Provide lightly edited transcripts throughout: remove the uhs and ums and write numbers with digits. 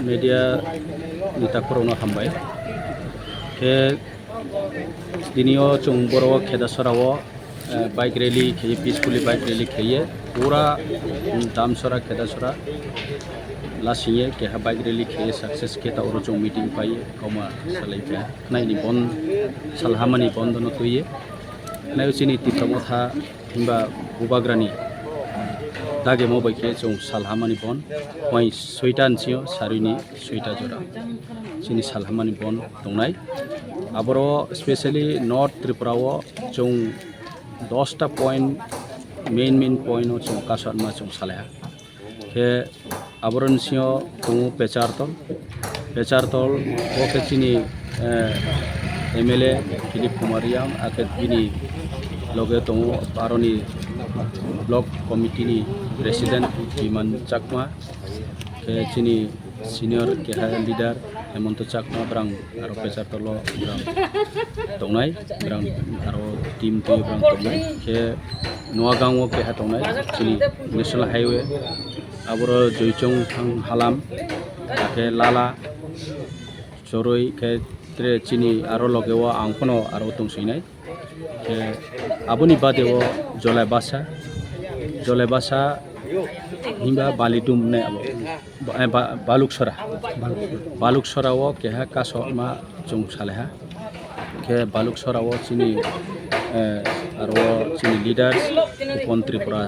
Media nita korona hambai ke dinio chung boro kheda sorawo bike rally kheye peacefully bike rally kheye pura damsora kheda sora lasiye ke ha bike rally kheye success ke ta oro chung meeting pai koma salai ka nai ni bon salhamani bon dono toye nai chini tipramotha himba bubagrani dage mo baike chung salhamani bon poi soitan chio sarini soita jora chini salhamani bon tongnai aboro especially north tripura o chung 10 ta point main point o chung kasar ma chung salaya ke aboron sio tung pechartol o ke chini MLA Philip Kumariam aket bini loge tongo aroni block committee ni president Iman Chakma ke chini senior ke leader Hemonto Chakma brang aro pechartolo brang tongnai brang aro team te brang tongnai ke Noagang o ke tongnai chini national highway aboro Joichong thang halam ke lala choroi ke tre chini aro logewa angkono aro tongsinai ke aboni badewo jolai basa hingga balitum ne abo baluksora o ke ha kasoma chung saleha ke baluksora o chini aro chini leaders upon Tripura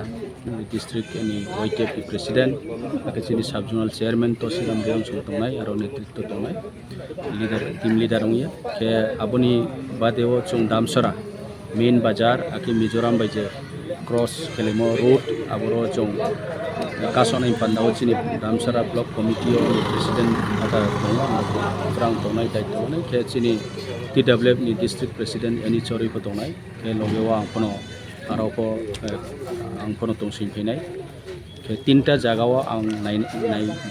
district ni YTP president ke chini sub zonal chairman to siram deong chung tongnai aro netritto tongnai team leader ongya ke aboni badewo chung damsora main bazar aki Mizoram baje cross kelemo road aboro chung kasonai pandao chini damsara block committee o president ata brang tonai daitto ne ke chini TWF ni district president ani chori ko tonai ke logewa kono aro ko angkono tongsin phinai ke tinta jagao ang nai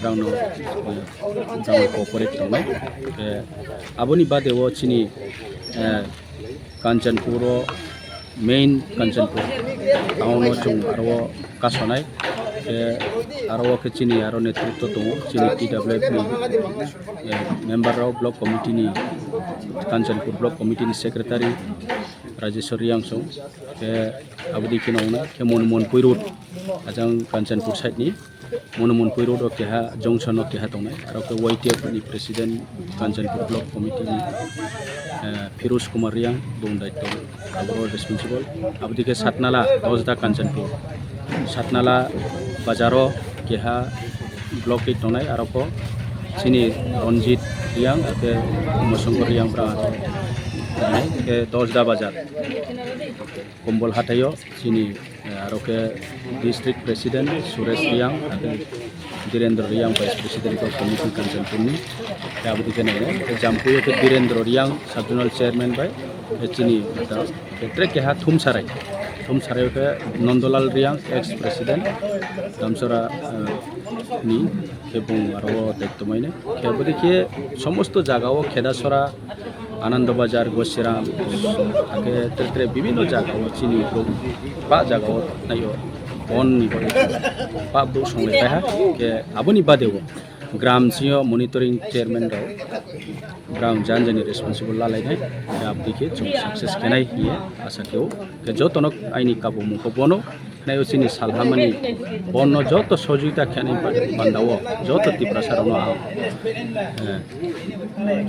brang no cooperate tonai ke aboni badewo chini Kanchanpur main Kanchanpur town o chung aro kasonai aro ke chini aro netritto tongo chini TWF ni member of block committee ni Kanchanpur block committee ni secretary Rajeshwar Yangsong ke abdi kinona ke Monumon Puirut ajang Kanchanpur side ni Monumon Puirut o ke ha junction o ke ha tongnai aro ke YTF ni president Kanchanpur block committee ni Firuz Kumar Riang bung daitto abro responsible abdi ke Satnala Dosda Kanchanpur Satnala bazaro keha block it tonai aro ko sini Ronjit Riang ke Mosongkor Riang pra ke Dosda bazar Kumbol Hatayo sini aro ke district president Suresh Riang ke Direndra Riang vice president of committee Kanchanpur ni abdi ke nai Jampuyo ke Direndra Riang sub zonal chairman by chini ta trek ke ha Thumsarai ke Nondolal Riang ex president Damsora ni এবং আরো দায়িত্ব মাইনে কেবল কি সমস্ত জায়গাও খেদাসরা আনন্দবাজার গোসেরাম আগে তেত্রে বিভিন্ন জায়গাও চিনি বা জায়গাও নাইও বন নিবরে বা বউ সঙ্গে দেখা কে আবনি বাদেও গ্রাম জিও মনিটরিং চেয়ারম্যান রাও গ্রাম জানজানি রেসপন্সিবল লালাইনাই আপদিকে जों সাকসেস কেনাই হিয়ে আশা কেউ কে যতনক আইনি কাবু মুখো বনো নাইও চিনি সালহামানি বন্য যত সহযোগিতা খেনে বান্দাও যত তীব্রাসারণ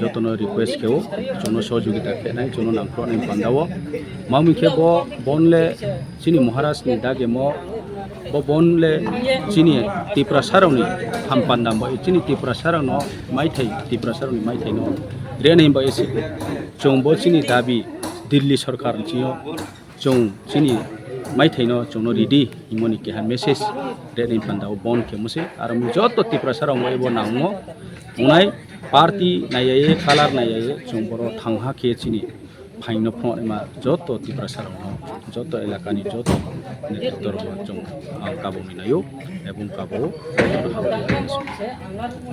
যতন রিকোয়েস্ট কেউ জন সহযোগিতা খেনাই জন নামফ্রনি বান্দাও মামিখে বনলে চিনি মহারাজ নি দাগে ম bonle chini tipra saroni hampandam ba chini tipra sarano maithai tipra saroni maithai no rene ba ese chongbo chini dabi Delhi sarkar chio chong chini maithai no chongno ready imoni ke ha message rene pandao bon ke muse aram joto tipra saramo ebo nangmo unai party nayaye color nayaye chongboro thangha ke chini ফাইনো front মা যত তীব্রাসার যত এলাকানি যত নেতৃত্বর কাবু মিনায়ও এবং কাবু